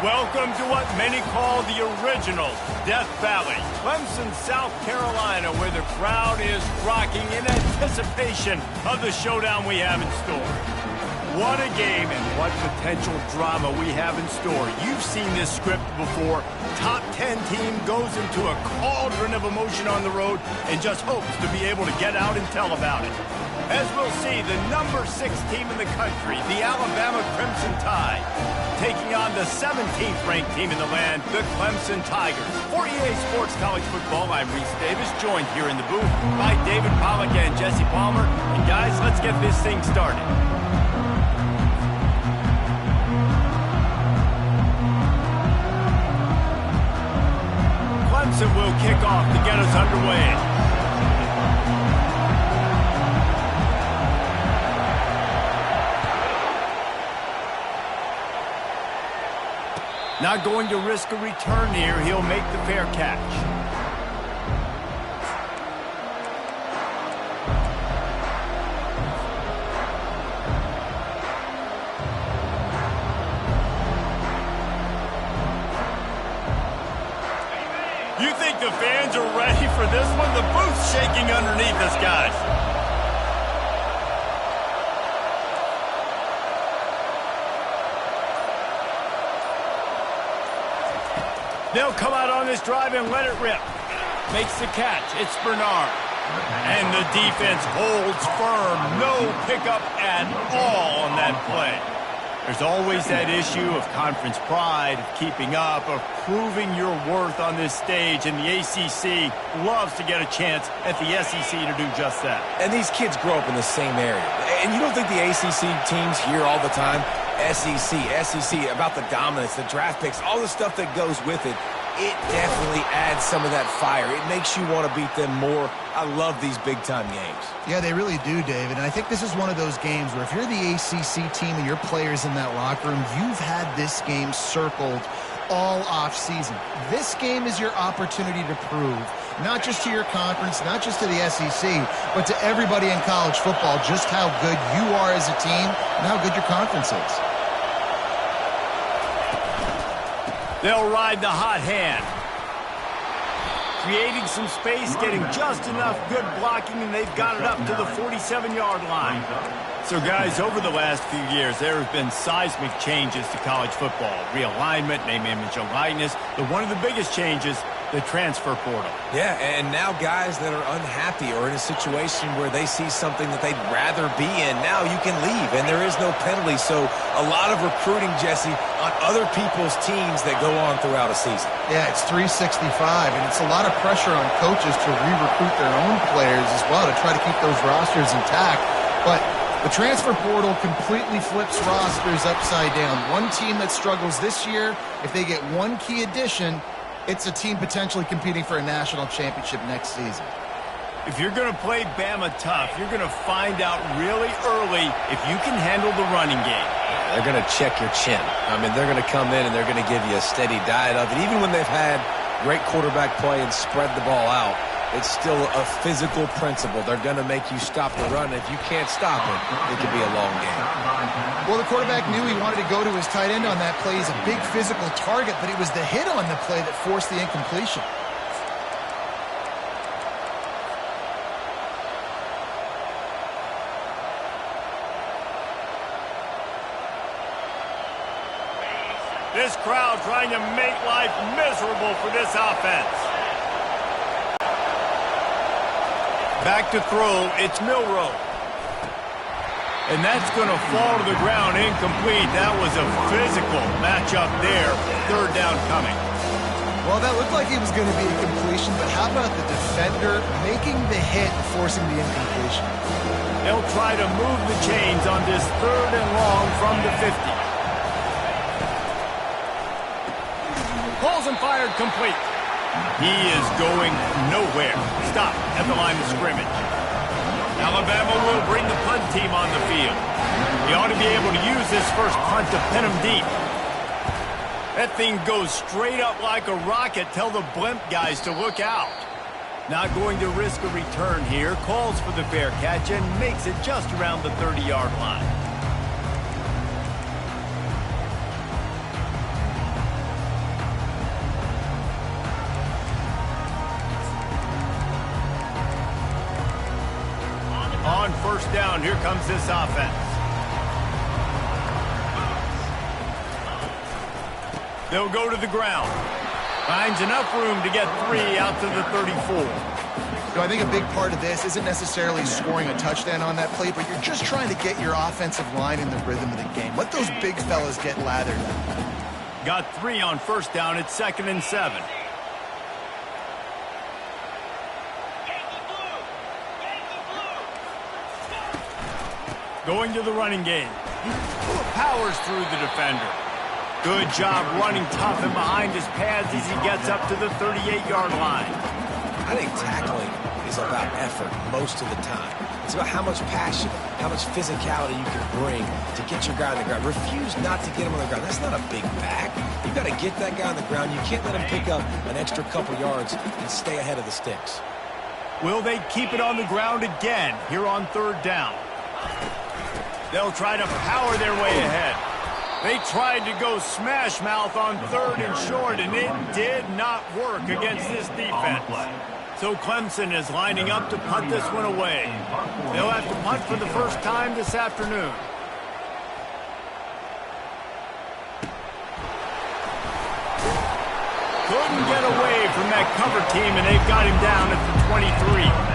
Welcome to what many call the original Death Valley, Clemson, South Carolina, where the crowd is rocking in anticipation of the showdown we have in store. What a game and what potential drama we have in store. You've seen this script before. Top 10 team goes into a cauldron of emotion on the road and just hopes to be able to get out and tell about it. As we'll see, the number 6 team in the country, the Alabama Crimson Tide, taking on the 17th ranked team in the land, the Clemson Tigers. For EA Sports College Football, I'm Reese Davis, joined here in the booth by David Pollack and Jesse Palmer. And guys, let's get this thing started. Clemson will kick off to get us underway. Not going to risk a return here. He'll make the fair catch. You think the fans are ready for this one? The booth's shaking underneath us, guys. They'll come out on this drive and let it rip. Makes the catch. It's Bernard. And the defense holds firm. No pickup at all on that play. There's always that issue of conference pride, of keeping up, of proving your worth on this stage, and the ACC loves to get a chance at the SEC to do just that. And these kids grow up in the same area. And you don't think the ACC teams hear all the time, SEC, about the dominance, the draft picks, all the stuff that goes with it. It definitely adds some of that fire. It makes you want to beat them more. I love these big-time games. Yeah, they really do, David. And I think this is one of those games where if you're the ACC team and your players in that locker room, you've had this game circled all off-season. This game is your opportunity to prove, not just to your conference, not just to the SEC, but to everybody in college football, just how good you are as a team and how good your conference is. They'll ride the hot hand. Creating some space, getting just enough good blocking, and they've got it up to the 47-yard line. So, guys, over the last few years, there have been seismic changes to college football. Realignment, name, image, and likeness. But one of the biggest changes, the transfer portal. Yeah, and now guys that are unhappy or in a situation where they see something that they'd rather be in, now you can leave, and there is no penalty. So a lot of recruiting, Jesse, on other people's teams that go on throughout a season. Yeah, it's 365, and it's a lot of pressure on coaches to re-recruit their own players as well to try to keep those rosters intact. But the transfer portal completely flips rosters upside down. One team that struggles this year, if they get one key addition, it's a team potentially competing for a national championship next season. If you're going to play Bama tough, you're going to find out really early if you can handle the running game. They're going to check your chin. I mean, they're going to come in and they're going to give you a steady diet of it. Even when they've had great quarterback play and spread the ball out, it's still a physical principle. They're going to make you stop the run. If you can't stop it, it could be a long game. Well, the quarterback knew he wanted to go to his tight end on that play. He's a big physical target, but it was the hit on the play that forced the incompletion. This crowd trying to make life miserable for this offense. Back to throw, it's Milroe. And that's going to fall to the ground incomplete. That was a physical matchup there. Third down coming. Well, that looked like it was going to be a completion, but how about the defender making the hit and forcing the incompletion? They'll try to move the chains on this third and long from the 50. Calls and fired complete. He is going nowhere. Stop at the line of scrimmage. Alabama will bring the punt team on the field. He ought to be able to use this first punt to pin him deep. That thing goes straight up like a rocket. Tell the blimp guys to look out. Not going to risk a return here. Calls for the fair catch and makes it just around the 30-yard line. first down. Here comes this offense. They'll go to the ground. Finds enough room to get 3 out to the 34. So I think a big part of this isn't necessarily scoring a touchdown on that play, but you're just trying to get your offensive line in the rhythm of the game. Let those big fellas get lathered up. Got 3 on first down. It's 2nd and 7. Going to the running game. Powers through the defender. Good job running tough and behind his pads as he gets up to the 38-yard line. I think tackling is about effort most of the time. It's about how much passion, how much physicality you can bring to get your guy on the ground. Refuse not to get him on the ground. That's not a big back. You've got to get that guy on the ground. You can't let him pick up an extra couple yards and stay ahead of the sticks. Will they keep it on the ground again here on 3rd down? They'll try to power their way ahead. They tried to go smash mouth on 3rd and short, and it did not work against this defense. So Clemson is lining up to punt this one away. They'll have to punt for the first time this afternoon. Couldn't get away from that cover team, and they've got him down at the 23.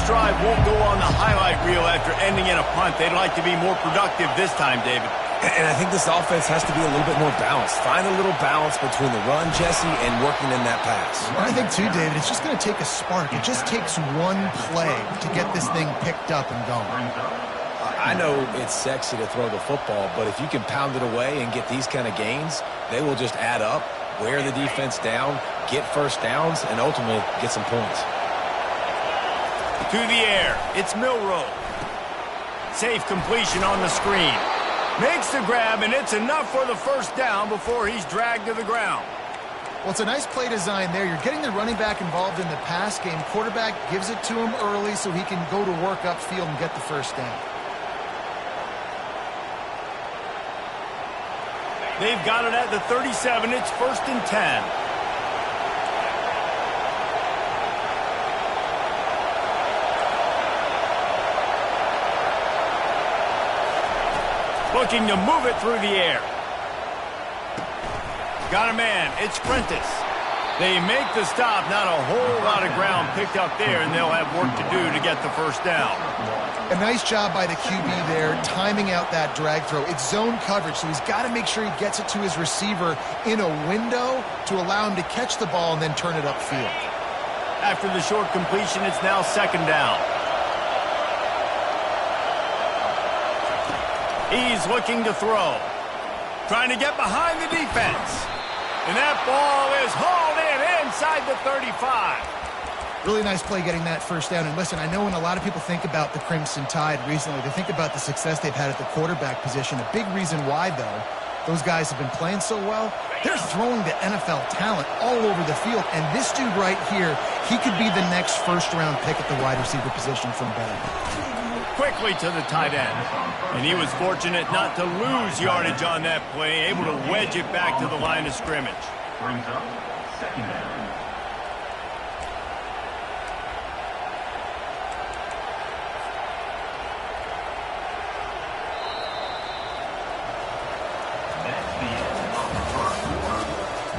Drive won't go on the highlight reel after ending in a punt. They'd like to be more productive this time, David. And I think this offense has to be a little bit more balanced. Find a little balance between the run, Jesse, and working in that pass. Well, I think, too, David, it's just going to take a spark. It just takes one play to get this thing picked up and going. I know it's sexy to throw the football, but if you can pound it away and get these kind of gains, they will just add up, wear the defense down, get first downs, and ultimately get some points. To the air, it's Milroe. Safe completion on the screen. Makes the grab, and it's enough for the first down before he's dragged to the ground. Well, it's a nice play design there. You're getting the running back involved in the pass game. Quarterback gives it to him early so he can go to work upfield and get the first down. They've got it at the 37. It's 1st and 10. Looking to move it through the air. Got a man. It's Prentice. They make the stop. Not a whole lot of ground picked up there, and they'll have work to do to get the first down. A nice job by the QB there, timing out that drag throw. It's zone coverage, so he's got to make sure he gets it to his receiver in a window to allow him to catch the ball and then turn it upfield. After the short completion, it's now 2nd down. He's looking to throw. Trying to get behind the defense. And that ball is hauled in inside the 35. Really nice play getting that first down. And listen, I know when a lot of people think about the Crimson Tide recently, they think about the success they've had at the quarterback position. A big reason why, though, those guys have been playing so well, they're throwing the NFL talent all over the field. And this dude right here, he could be the next first-round pick at the wide receiver position from Bama. Quickly to the tight end. And he was fortunate not to lose yardage on that play, able to wedge it back to the line of scrimmage. Brings up 2nd down. That's the end of the first quarter.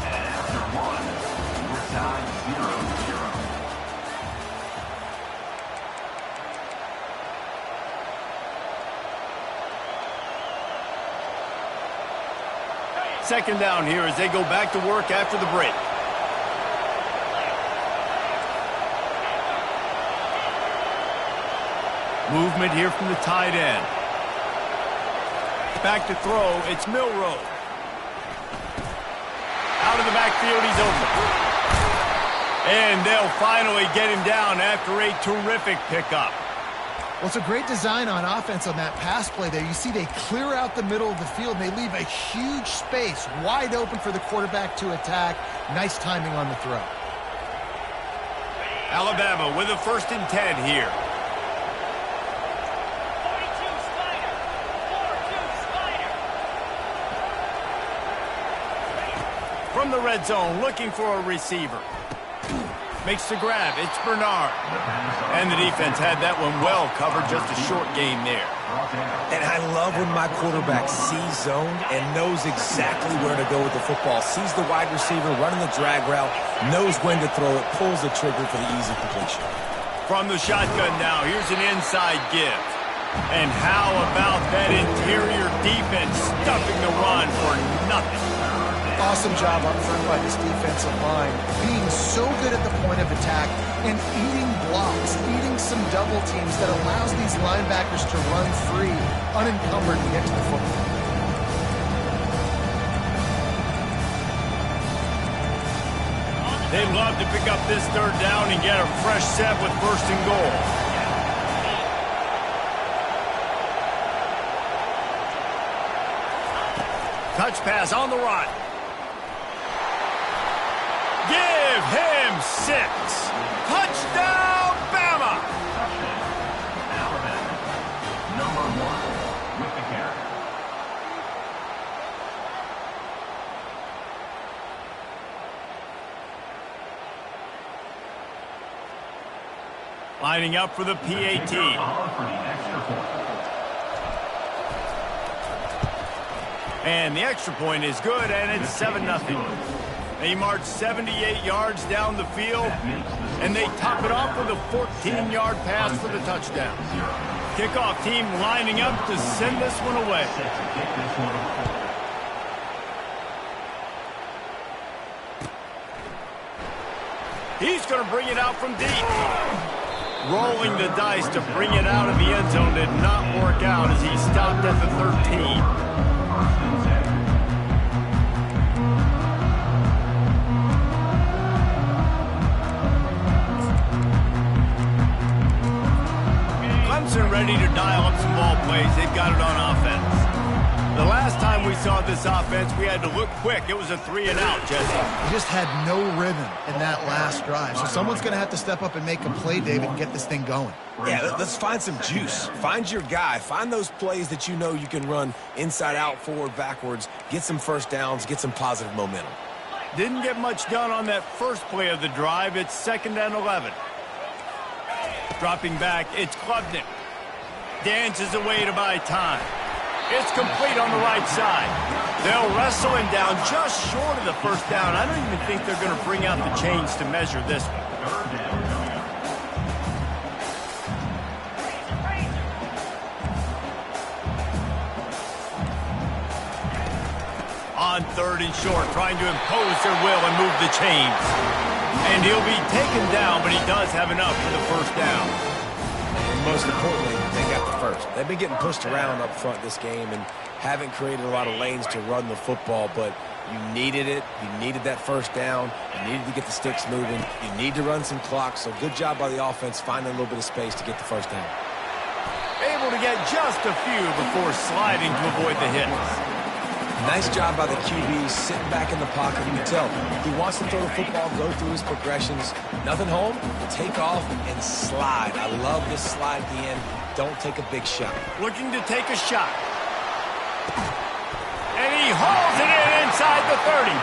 And after one, we're tied 0-0. Second down here as they go back to work after the break. Movement here from the tight end. Back to throw, it's Milroe. Out of the backfield, he's open. And they'll finally get him down after a terrific pickup. Well, it's a great design on offense on that pass play there. You see they clear out the middle of the field, and they leave a huge space wide open for the quarterback to attack. Nice timing on the throw. Alabama with a 1st and 10 here. From the red zone, looking for a receiver. Makes the grab. It's Bernard. And the defense had that one well covered. Just a short gain there. And I love when my quarterback sees zone and knows exactly where to go with the football. Sees the wide receiver running the drag route, knows when to throw it, pulls the trigger for the easy completion. From the shotgun now, here's an inside give. And how about that interior defense stuffing the run for nothing? Awesome job up front by this defensive line, being so good at the point of attack and eating blocks, eating some double teams that allows these linebackers to run free, unencumbered, and get to the football. They'd love to pick up this 3rd down and get a fresh set with 1st and goal. Touch pass on the run. Give him 6. Touchdown, Bama! Alabama. Number 1 with the carry. Lining up for the PAT. And the extra point is good, and it's 7-0. They march 78 yards down the field, and they top it off with a 14-yard pass for the touchdown. Kickoff team lining up to send this one away. He's going to bring it out from deep. Rolling the dice to bring it out of the end zone did not work out as he stopped at the 13. Ready to dial up some ball plays. They've got it on offense. The last time we saw this offense, we had to look quick. It was a 3-and-out, Jesse. He just had no rhythm in that last drive. So someone's going to have to step up and make a play, David, and get this thing going. Yeah, let's find some juice. Find your guy. Find those plays that you know you can run inside out, forward, backwards. Get some 1st downs. Get some positive momentum. Didn't get much done on that first play of the drive. It's 2nd and 11. Dropping back, it's Klubnik. Dances away to buy time. It's complete on the right side. They'll wrestle him down just short of the 1st down. I don't even think they're going to bring out the chains to measure this one. On 3rd and short, trying to impose their will and move the chains. And he'll be taken down, but he does have enough for the 1st down. And most importantly, they got the 1st. They've been getting pushed around up front this game and haven't created a lot of lanes to run the football, but you needed it. You needed that 1st down. You needed to get the sticks moving. You need to run some clock, so good job by the offense finding a little bit of space to get the 1st down. Able to get just a few before sliding to avoid the hits. Nice job by the QB sitting back in the pocket. You can tell he wants to throw the football, go through his progressions. Nothing home, take off and slide. I love this slide at the end. Don't take a big shot. Looking to take a shot. And he hauls it in inside the 30.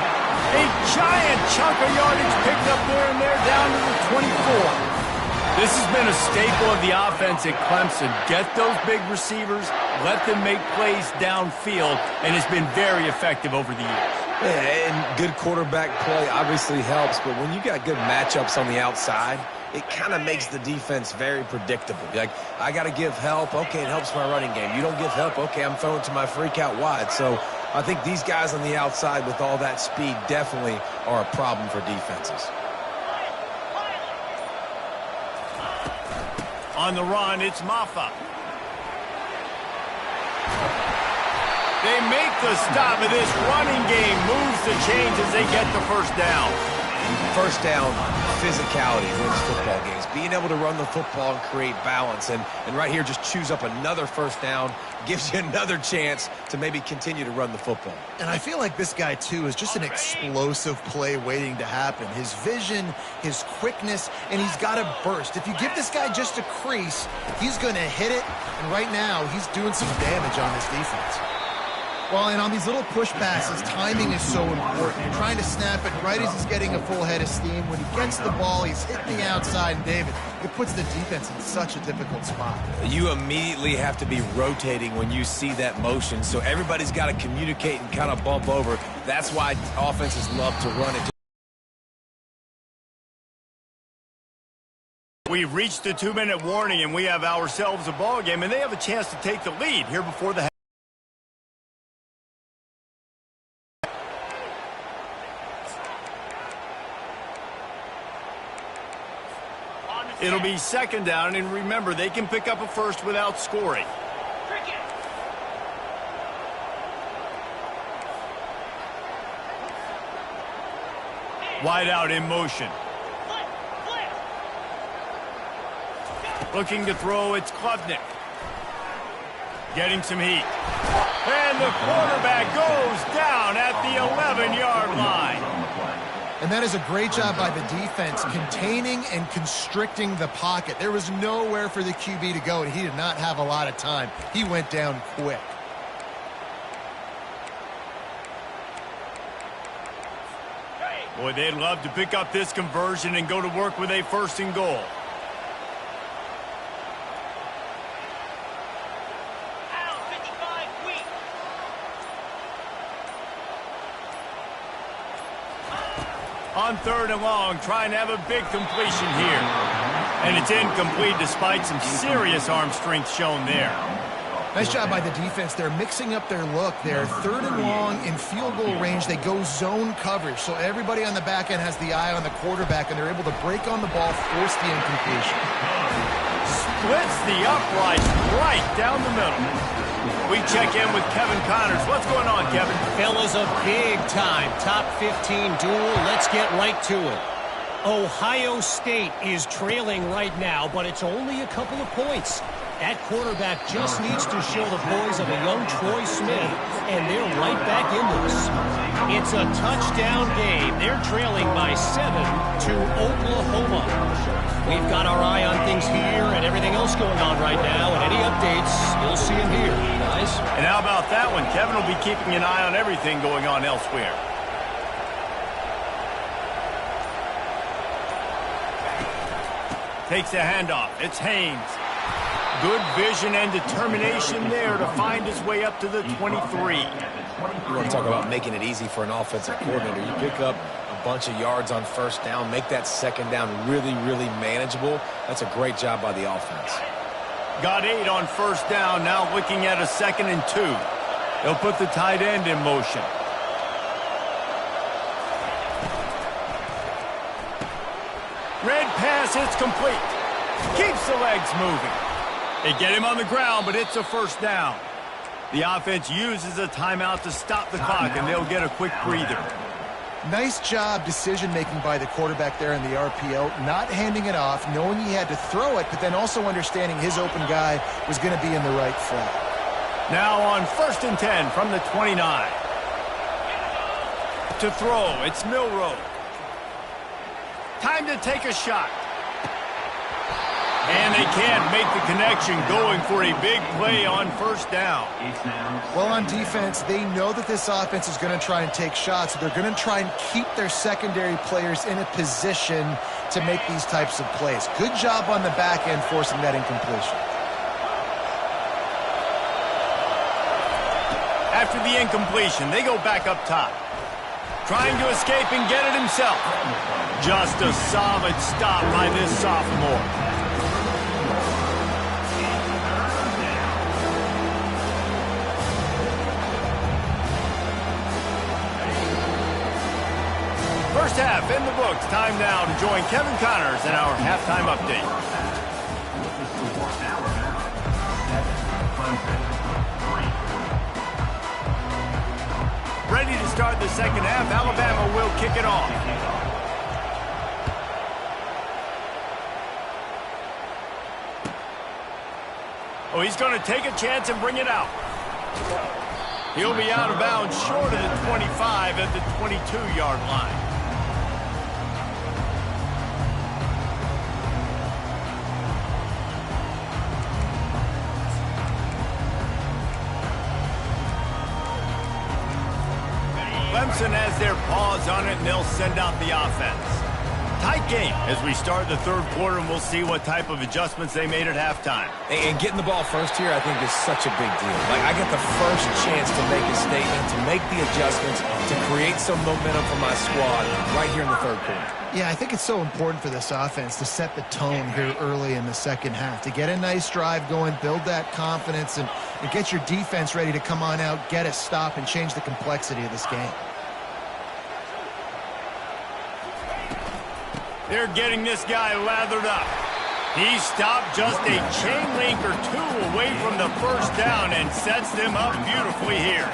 A giant chunk of yardage picked up there and there down to the 24. This has been a staple of the offense at Clemson. Get those big receivers, let them make plays downfield, and it's been very effective over the years. Yeah, and good quarterback play obviously helps, but when you got good matchups on the outside, it kind of makes the defense very predictable. Like, I got to give help. Okay, it helps my running game. You don't give help. Okay, I'm throwing to my freak out wide. So I think these guys on the outside with all that speed definitely are a problem for defenses. On the run, it's Maffa. They make the stop, and this running game moves the chains as they get the 1st down. First down, physicality wins football games. Being able to run the football and create balance. And right here, just choose up another first down, gives you another chance to maybe continue to run the football. And I feel like this guy, too, is just an explosive play waiting to happen. His vision, his quickness, and he's got a burst. If you give this guy just a crease, he's going to hit it. And right now, he's doing some damage on this defense. Well, and on these little push passes, timing is so important. You're trying to snap it right as he's getting a full head of steam. When he gets the ball, he's hitting the outside, and David, it puts the defense in such a difficult spot. You immediately have to be rotating when you see that motion, so everybody's got to communicate and kind of bump over. That's why offenses love to run it. We've reached the 2-minute warning, and we have ourselves a ball game, and they have a chance to take the lead here before the half. It'll be second down, and remember, they can pick up a first without scoring. Wide out in motion. Looking to throw, it's Klubnik. Getting some heat. And the quarterback goes down at the 11-yard line. And that is a great job by the defense, containing and constricting the pocket. There was nowhere for the QB to go, and he did not have a lot of time. He went down quick. Boy, they'd love to pick up this conversion and go to work with a first and goal. On third and long, trying to have a big completion here. And it's incomplete despite some serious arm strength shown there. Nice job by the defense. They're mixing up their look. They're third and long in field goal range. They go zone coverage. So everybody on the back end has the eye on the quarterback, and they're able to break on the ball, force the incompletion. Splits the uprights right down the middle. We check in with Kevin Connors. What's going on, Kevin? Fellas, a big-time top 15 duel. Let's get right to it. Ohio State is trailing right now, but it's only a couple of points. That quarterback just needs to show the boys of a young Troy Smith, and they're right back in this. It's a touchdown game. They're trailing by 7 to Oklahoma. We've got our eye on things here and everything else going on right now, and any updates, you'll see them here, guys. And how about that one? Kevin will be keeping an eye on everything going on elsewhere. Takes the handoff. It's Haynes. Good vision and determination there to find his way up to the 23. You want to talk about making it easy for an offensive coordinator. You pick up a bunch of yards on first down, make that second down really, really manageable. That's a great job by the offense. Got 8 on first down, now looking at a 2nd and 2. They'll put the tight end in motion. Red pass, it's complete. Keeps the legs moving. They get him on the ground, but it's a first down. The offense uses a timeout to stop the clock, and they'll get a quick breather. Nice job decision-making by the quarterback there in the RPO, not handing it off, knowing he had to throw it, but then also understanding his open guy was going to be in the right flat. Now on 1st and 10 from the 29. To throw, it's Milroe. Time to take a shot. And they can't make the connection, going for a big play on first down. Well, on defense, they know that this offense is going to try and take shots. So they're going to try and keep their secondary players in a position to make these types of plays. Good job on the back end forcing that incompletion. After the incompletion, they go back up top. Trying to escape and get it himself. Just a solid stop by this sophomore. First half in the books. Time now to join Kevin Connors in our halftime update. Ready to start the second half. Alabama will kick it off. Oh, he's going to take a chance and bring it out. He'll be out of bounds short of the 25 at the 22-yard line. Clemson has their paws on it, and they'll send out the offense. Tight game as we start the third quarter, and we'll see what type of adjustments they made at halftime. And getting the ball first here, I think, is such a big deal. Like, I get the first chance to make a statement, to make the adjustments, to create some momentum for my squad right here in the third quarter. Yeah, I think it's so important for this offense to set the tone here early in the second half, to get a nice drive going, build that confidence, and get your defense ready to come on out, get a stop, and change the complexity of this game. They're getting this guy lathered up. He stopped just a chain link or two away from the first down and sets them up beautifully here.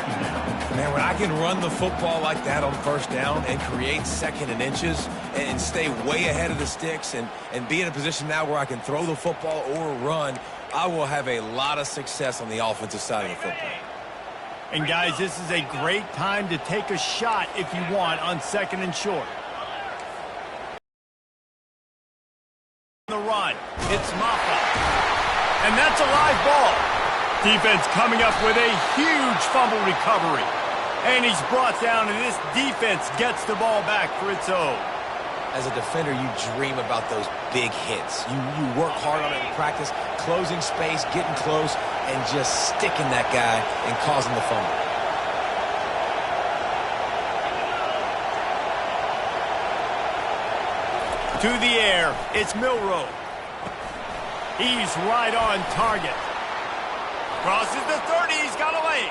Man, when I can run the football like that on first down and create second and inches and stay way ahead of the sticks and be in a position now where I can throw the football or run, I will have a lot of success on the offensive side of the football. And guys, this is a great time to take a shot if you want on second and short. The run. It's Maffa. And that's a live ball. Defense coming up with a huge fumble recovery. And he's brought down, and this defense gets the ball back for its own. As a defender, you dream about those big hits. You work hard on it in practice, closing space, getting close, and just sticking that guy and causing the fumble. To the air, it's Milroe. He's right on target. Crosses the 30, he's got away.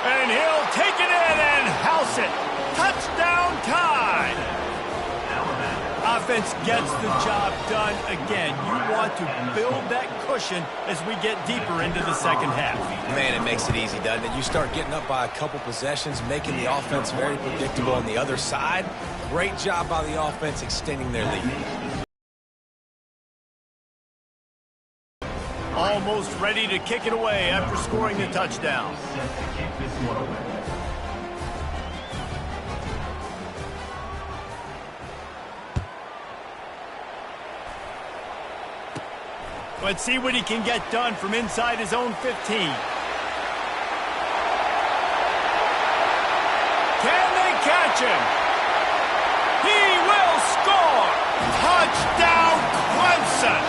And he'll take it in and house it. Touchdown time. Offense gets the job done again. You want to build that cushion as we get deeper into the second half. Man, it makes it easy, doesn't it? You start getting up by a couple possessions, making the offense very predictable on the other side. Great job by the offense extending their lead. Almost ready to kick it away after scoring the touchdown. Let's see what he can get done from inside his own 15. Can they catch him? He will score! Touchdown, Clemson!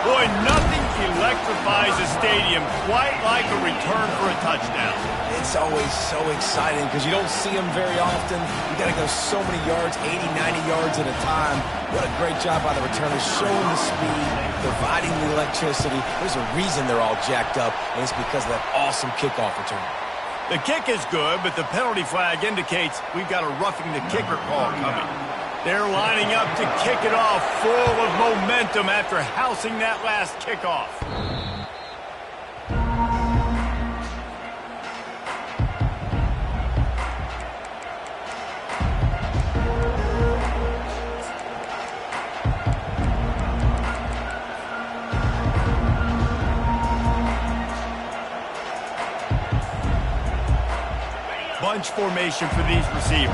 Boy, nothing electrifies a stadium quite like a return for a touchdown. It's always so exciting because you don't see them very often. You got to go so many yards, 80, 90 yards at a time. What a great job by the returners, showing the speed, providing the electricity. There's a reason they're all jacked up, and it's because of that awesome kickoff return. The kick is good, but the penalty flag indicates we've got a roughing the kicker call coming. They're lining up to kick it off full of momentum after housing that last kickoff. Bunch formation for these receivers.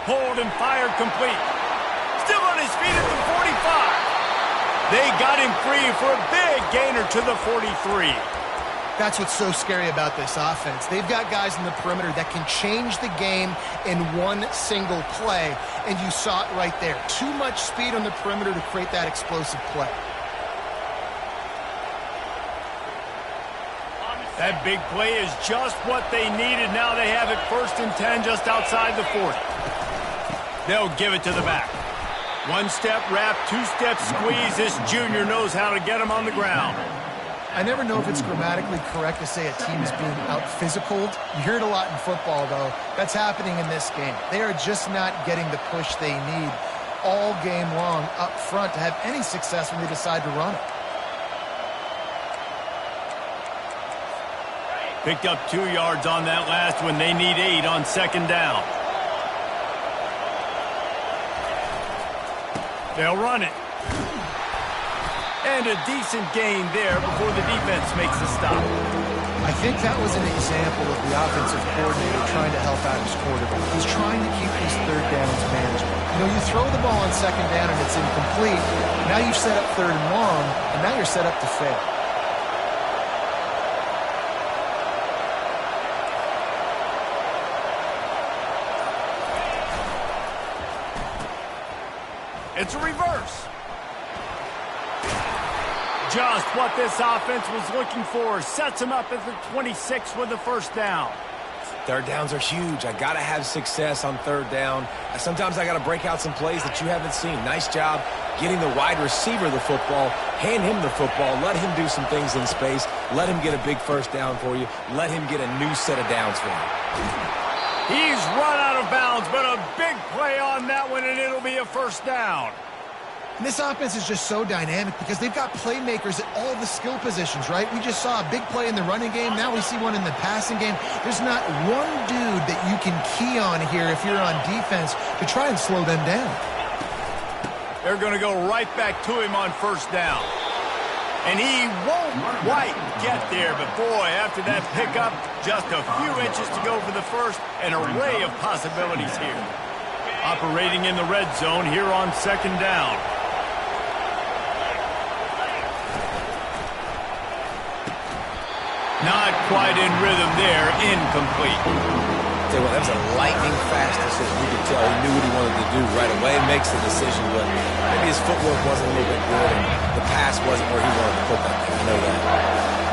Hold and fired complete. Still on his feet at the 45. They got him free for a big gainer to the 43. That's what's so scary about this offense. They've got guys in the perimeter that can change the game in one single play, and you saw it right there. Too much speed on the perimeter to create that explosive play. That big play is just what they needed. Now they have it 1st and 10 just outside the 40. They'll give it to the back. One-step wrap, two-step squeeze. This junior knows how to get him on the ground. I never know if it's grammatically correct to say a team is being out-physicaled. You hear it a lot in football, though. That's happening in this game. They are just not getting the push they need all game long up front to have any success when they decide to run it. Picked up 2 yards on that last one. They need 8 on 2nd down. They'll run it. And a decent gain there before the defense makes the stop. I think that was an example of the offensive coordinator trying to help out his quarterback. He's trying to keep these third downs manageable. You know, you throw the ball on second down and it's incomplete. Now you've set up third and long, and now you're set up to fail. It's a reverse. Just what this offense was looking for. Sets him up at the 26 with the first down. Third downs are huge. I got to have success on third down. Sometimes I got to break out some plays that you haven't seen. Nice job getting the wide receiver the football. Hand him the football. Let him do some things in space. Let him get a big first down for you. Let him get a new set of downs for you. He's run out of bounds, but a big play on that one, and it'll be a first down. And this offense is just so dynamic because they've got playmakers at all the skill positions, right? We just saw a big play in the running game. Now we see one in the passing game. There's not one dude that you can key on here if you're on defense to try and slow them down. They're going to go right back to him on first down. And he won't quite get there, but boy, after that pickup, just a few inches to go for the first. An array of possibilities here. Operating in the red zone here on second down. Not quite in rhythm there. Incomplete. Tell you what, that was a lightning-fast decision. You could tell he knew what he wanted to do right away. Makes the decision, but maybe his footwork wasn't a little bit good, and the pass wasn't where he wanted to put that thing. I know that.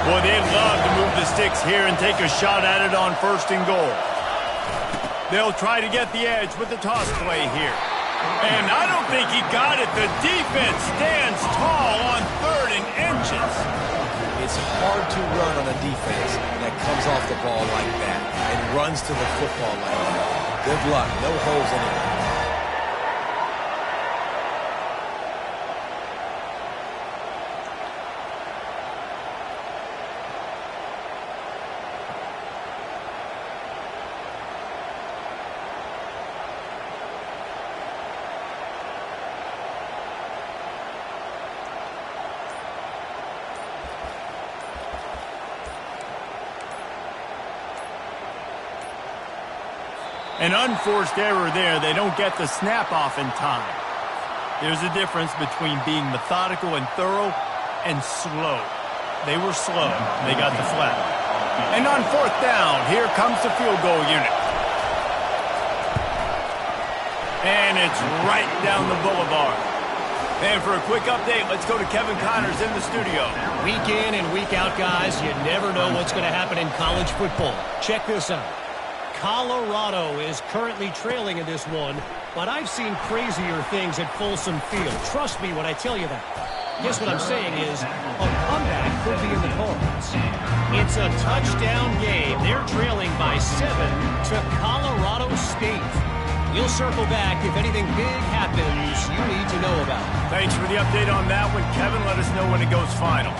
Boy, they'd love to move the sticks here and take a shot at it on first and goal. They'll try to get the edge with the toss play here. And I don't think he got it. The defense stands tall on third and inches. It's hard to run on a defense that comes off the ball like that and runs to the football like that. Good luck. No holes anywhere. An unforced error there. They don't get the snap off in time. There's a difference between being methodical and thorough and slow. They were slow. They got the flag. And on fourth down, here comes the field goal unit. And it's right down the boulevard. And for a quick update, let's go to Kevin Connors in the studio. Week in and week out, guys, you never know what's going to happen in college football. Check this out. Colorado is currently trailing in this one, but I've seen crazier things at Folsom Field. Trust me when I tell you that. Guess what I'm saying is a comeback could be in the cards. It's a touchdown game. They're trailing by 7 to Colorado State. We'll circle back if anything big happens you need to know about. Thanks for the update on that one, Kevin. Let us know when it goes final.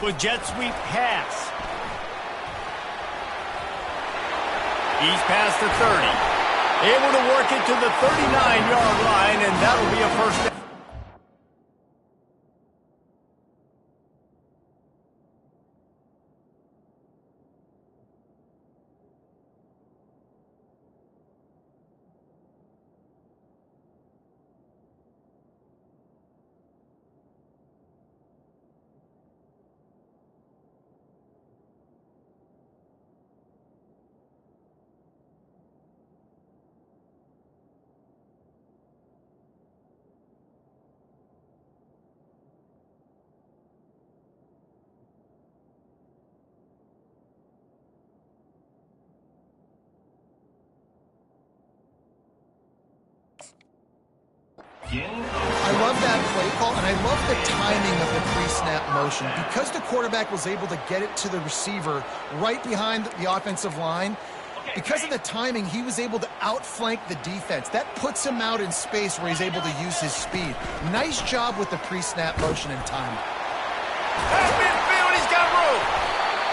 With jet sweep pass. He's past the 30. Able to work it to the 39-yard line, and that'll be a first down. I love that play call, and I love the timing of the pre-snap motion. Because the quarterback was able to get it to the receiver right behind the offensive line, because of the timing, he was able to outflank the defense. That puts him out in space where he's able to use his speed. Nice job with the pre-snap motion and timing. At midfield, he's got room.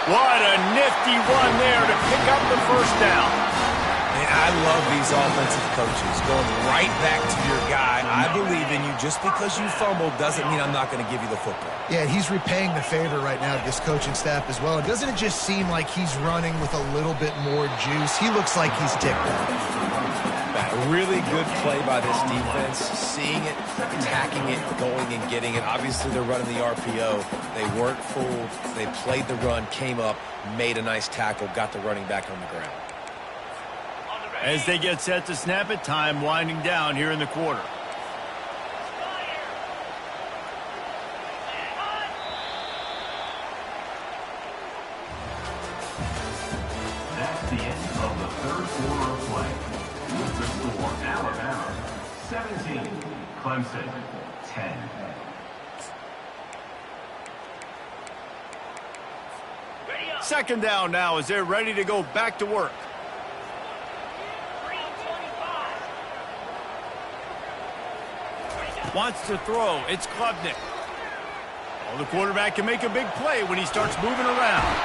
What a nifty run there to pick up the first down. And I love these offensive coaches going right back to your guy. I believe in you. Just because you fumbled doesn't mean I'm not going to give you the football. Yeah, he's repaying the favor right now to this coaching staff as well. And doesn't it just seem like he's running with a little bit more juice? He looks like he's ticked off. A really good play by this defense, seeing it, attacking it, going and getting it. Obviously, they're running the RPO. They weren't fooled. They played the run, came up, made a nice tackle, got the running back on the ground. As they get set to snap it, time winding down here in the quarter. That's the end of the third quarter of play. With the score, Alabama 17, Clemson 10. Second down now as they're ready to go back to work. Wants to throw. It's Klubnik. Well, the quarterback can make a big play when he starts moving around.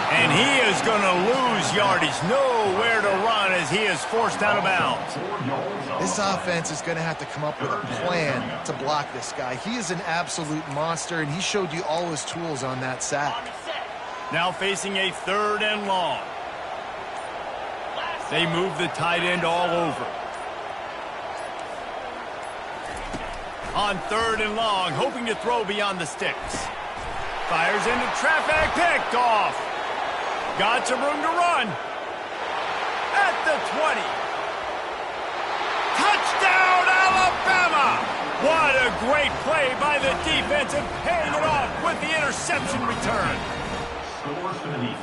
And he is going to lose yardage. Nowhere to run as he is forced out of bounds. This offense is going to have to come up with a plan to block this guy. He is an absolute monster, and he showed you all his tools on that sack. Now facing a 3rd and long. They move the tight end all over. On 3rd and long, hoping to throw beyond the sticks. Fires into traffic, picked off. Got some room to run. At the 20. Touchdown, Alabama! What a great play by the defense and paying it off with the interception return.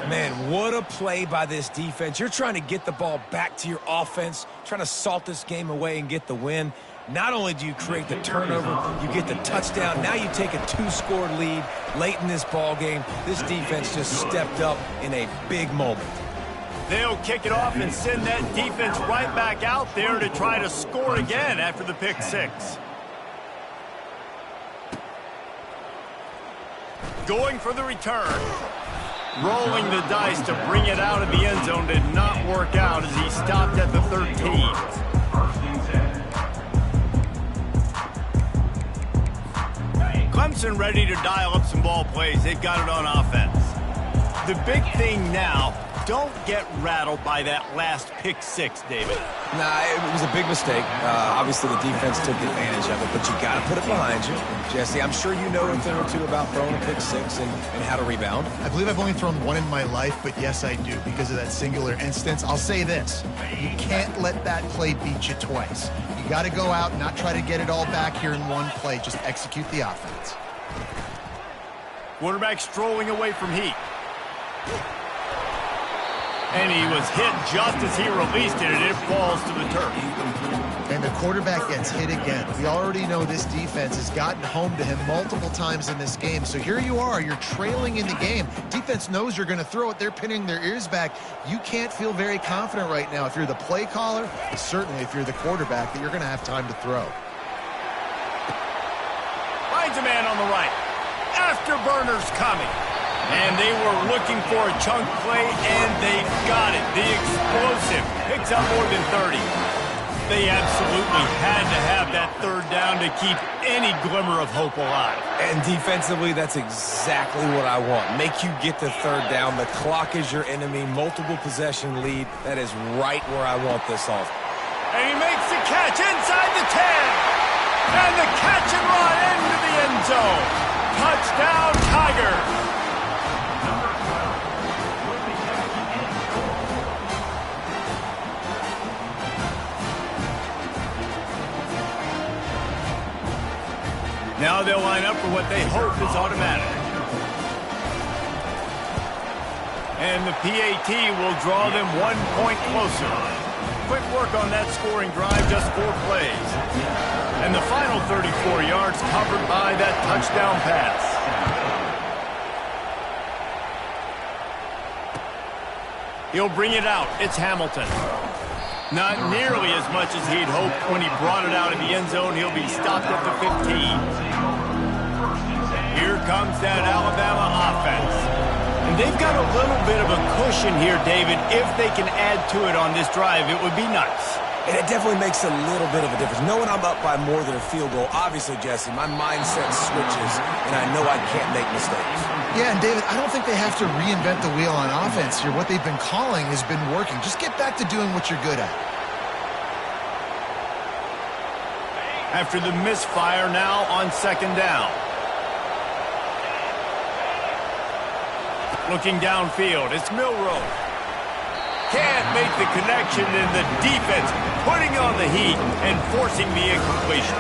Man, what a play by this defense. You're trying to get the ball back to your offense, trying to salt this game away and get the win. Not only do you create the turnover, you get the touchdown. Now you take a 2-score lead late in this ball game. This defense just stepped up in a big moment. They'll kick it off and send that defense right back out there to try to score again after the pick 6. Going for the return. Rolling the dice to bring it out of the end zone did not work out as he stopped at the 13. Clemson ready to dial up some ball plays. They've got it on offense. The big thing now, don't get rattled by that last pick 6, David. Nah, it was a big mistake. Obviously, the defense took advantage of it, but you got to put it behind you. Jesse, I'm sure you know a thing or two about throwing a pick 6 and how to rebound. I believe I've only thrown one in my life, but yes, I do because of that singular instance. I'll say this. You can't let that play beat you twice. You got to go out and not try to get it all back here in one play. Just execute the offense. Quarterback strolling away from heat. And he was hit just as he released it, and it falls to the turf. And the quarterback gets hit again. We already know this defense has gotten home to him multiple times in this game. So here you are, you're trailing in the game. Defense knows you're going to throw it. They're pinning their ears back. You can't feel very confident right now if you're the play caller, certainly if you're the quarterback, that you're going to have time to throw. Finds a man on the right. Afterburners coming. And they were looking for a chunk play, and they got it. The explosive picks up more than 30. They absolutely had to have that 3rd down to keep any glimmer of hope alive. And defensively, that's exactly what I want. Make you get the 3rd down. The clock is your enemy. Multiple possession lead. That is right where I want this off. And he makes the catch inside the 10. And the catch and run into the end zone. Touchdown, Tigers. Now they'll line up for what they hope is automatic. And the PAT will draw them 1 point closer. Quick work on that scoring drive, just 4 plays. And the final 34 yards covered by that touchdown pass. He'll bring it out. It's Hamilton. Not nearly as much as he'd hoped when he brought it out of the end zone. He'll be stopped at the 15. Here comes that Alabama offense. And They've got a little bit of a cushion here, David. If they can add to it on this drive, it would be nice. And it definitely makes a little bit of a difference. Knowing I'm up by more than a field goal, obviously, Jesse, my mindset switches, and I know I can't make mistakes. Yeah, and David, I don't think they have to reinvent the wheel on offense here. What they've been calling has been working. Just get back to doing what you're good at. After the misfire, now on second down. Looking downfield, it's Milroe. Can't make the connection, and the defense putting on the heat and forcing the incompletion.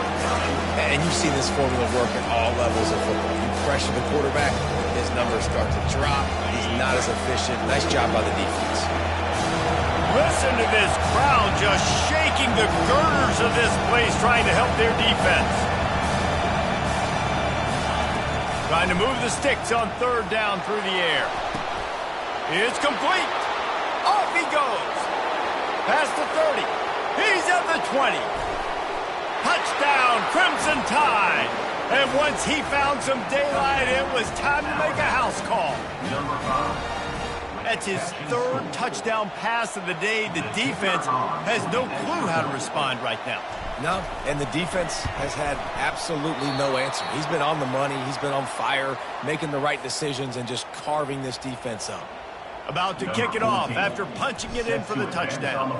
And you've seen this formula work at all levels of football. You pressure the quarterback, his numbers start to drop. He's not as efficient. Nice job by the defense. Listen to this crowd just shaking the girders of this place, trying to help their defense. Trying to move the sticks on third down through the air. It's complete. Off he goes. Past the 30. He's at the 20. Touchdown, Crimson Tide. And once he found some daylight, it was time to make a house call. That's his third touchdown pass of the day. The defense has no clue how to respond right now. No, and the defense has had absolutely no answer. He's been on the money. He's been on fire, making the right decisions and just carving this defense up. About to kick it off after punching it in for the touchdown.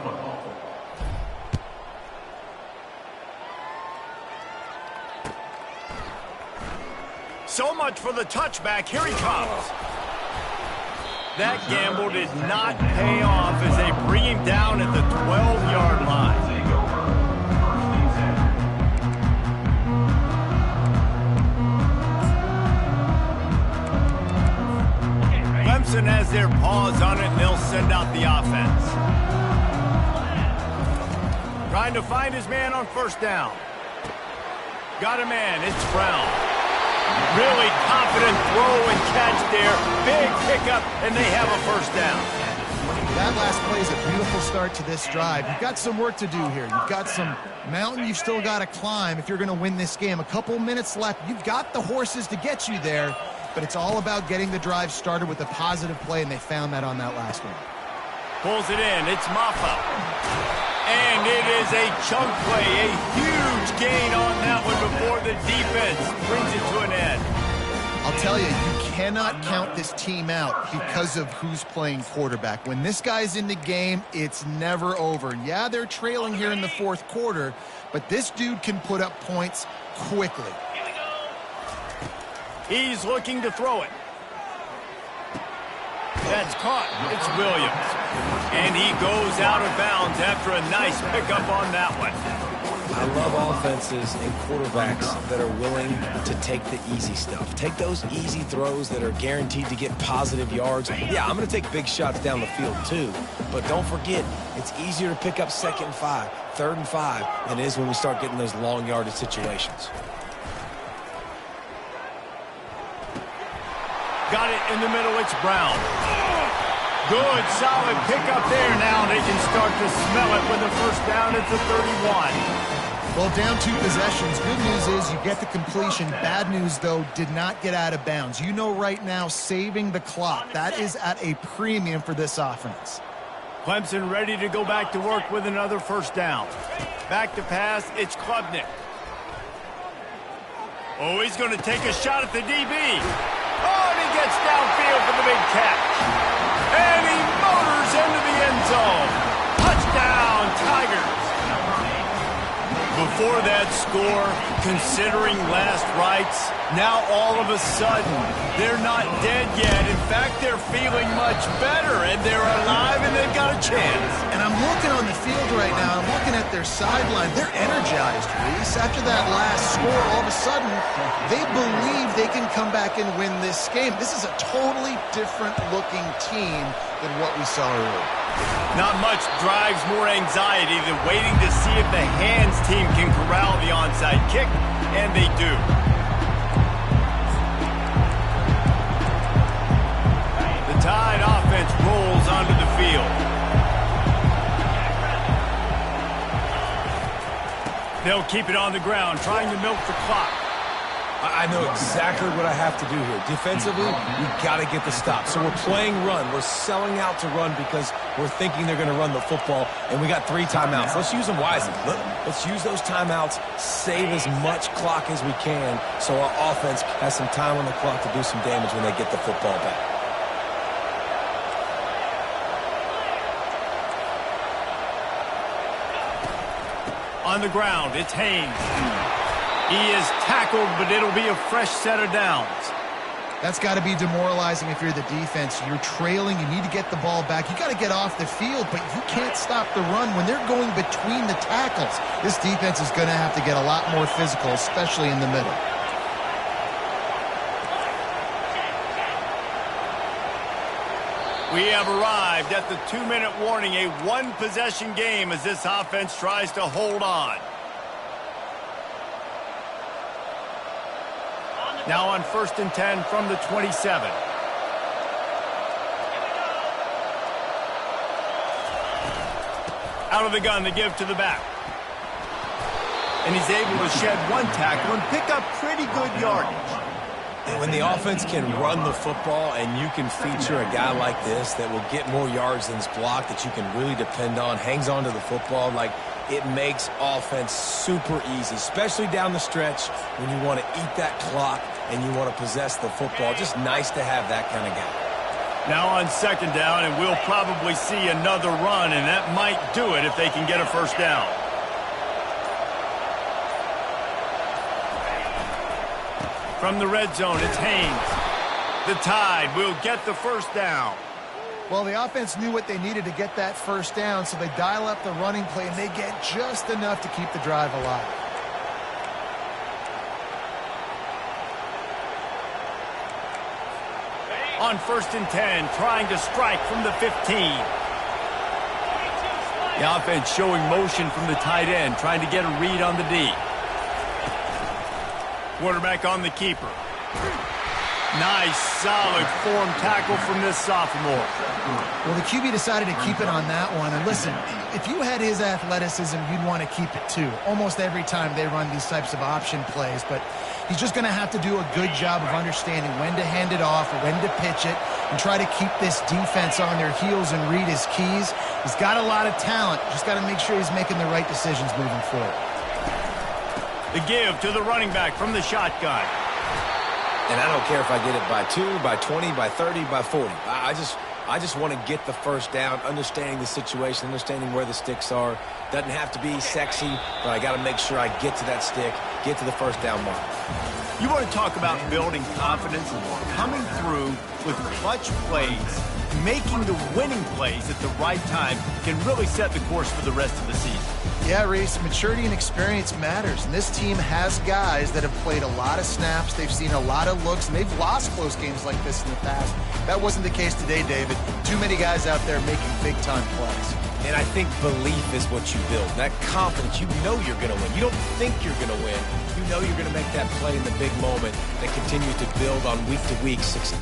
So much for the touchback. Here he comes. That gamble did not pay off as they bring him down at the 12-yard line. Clemson has their paws on it, and they'll send out the offense. Trying to find his man on first down. Got a man. It's Brown. Really confident throw and catch there. Big pickup, and they have a first down. That last play is a beautiful start to this drive. You've got some work to do here. You've got some mountain you've still got to climb if you're going to win this game. A couple minutes left. You've got the horses to get you there, but it's all about getting the drive started with a positive play, and they found that on that last one. Pulls it in. It's Maffa. And it is a chunk play, a huge gain on that one before the defense brings it to an end. I'll tell you, you cannot count this team out because of who's playing quarterback. When this guy's in the game, it's never over. Yeah, they're trailing here in the fourth quarter, but this dude can put up points quickly. He's looking to throw it. That's caught. It's Williams. And he goes out of bounds after a nice pickup on that one. I love offenses and quarterbacks that are willing to take the easy stuff. Take those easy throws that are guaranteed to get positive yards. Yeah, I'm going to take big shots down the field too. But don't forget, it's easier to pick up second and 5, third and 5 than it is when we start getting those long yardage situations. Got it in the middle. It's Brown. Good, solid pickup there. Now they can start to smell it with a first down at the 31. Well, down 2 possessions. Good news is you get the completion. Bad news, though, did not get out of bounds. You know right now, saving the clock. That is at a premium for this offense. Clemson ready to go back to work with another first down. Back to pass. It's Klubnik. Oh, he's going to take a shot at the DB. Oh, and he gets downfield for the big catch. And he motors into the end zone. Touchdown, Tigers. Before that score, considering last rites, now all of a sudden, they're not dead yet. In fact, they're feeling much better, and they're alive, and they've got a chance. And I'm looking on the field right now. I'm looking at their sideline. They're energized, Reese. After that last score, all of a sudden, they believe they can come back and win this game. This is a totally different-looking team than what we saw earlier. Not much drives more anxiety than waiting to see if the hands team can corral the onside kick, and they do. The Tide offense rolls onto the field. They'll keep it on the ground, trying to milk the clock. I know exactly what I have to do here. Defensively, we got to get the stop. So we're playing run. We're selling out to run because we're thinking they're going to run the football, and we got 3 timeouts. Let's use them wisely. Let's use those timeouts, save as much clock as we can so our offense has some time on the clock to do some damage when they get the football back. On the ground, it's Haynes. He is tackled, but it'll be a fresh set of downs. That's got to be demoralizing if you're the defense. You're trailing. You need to get the ball back. You got to get off the field, but you can't stop the run when they're going between the tackles. This defense is going to have to get a lot more physical, especially in the middle. We have arrived at the 2-minute warning, a one-possession game as this offense tries to hold on. Now on 1st and 10 from the 27. Out of the gun, the give to the back. And he's able to shed 1 tackle and pick up pretty good yardage. And when the offense can run the football and you can feature a guy like this that will get more yards than his block, that you can really depend on, hangs on to the football, like it makes offense super easy, especially down the stretch when you want to eat that clock and you want to possess the football. Just nice to have that kind of guy. Now on 2nd down, and we'll probably see another run, and that might do it if they can get a 1st down. From the red zone, it's Haynes. The Tide will get the 1st down. Well, the offense knew what they needed to get that 1st down, so they dial up the running play, and they get just enough to keep the drive alive. On 1st and 10, trying to strike from the 15. The offense showing motion from the tight end, trying to get a read on the D. Quarterback on the keeper. Nice, solid form tackle from this sophomore. Well, the QB decided to keep it on that one. And listen, if you had his athleticism, you'd want to keep it too. Almost every time they run these types of option plays. But he's just going to have to do a good job of understanding when to hand it off, when to pitch it, and try to keep this defense on their heels and read his keys. He's got a lot of talent. Just got to make sure he's making the right decisions moving forward. The give to the running back from the shotgun. And I don't care if I get it by 2, by 20, by 30, by 40. I just want to get the 1st down, understanding the situation, understanding where the sticks are. Doesn't have to be sexy, but I got to make sure I get to that stick, get to the 1st down mark. You want to talk about building confidence, coming through with clutch plays, making the winning plays at the right time can really set the course for the rest of the season. Yeah, Reese, maturity and experience matters, and this team has guys that have played a lot of snaps, they've seen a lot of looks, and they've lost close games like this in the past. That wasn't the case today, David. Too many guys out there making big-time plays. And I think belief is what you build. That confidence, you know you're going to win. You don't think you're going to win. You know you're going to make that play in the big moment that continues to build on week-to-week success.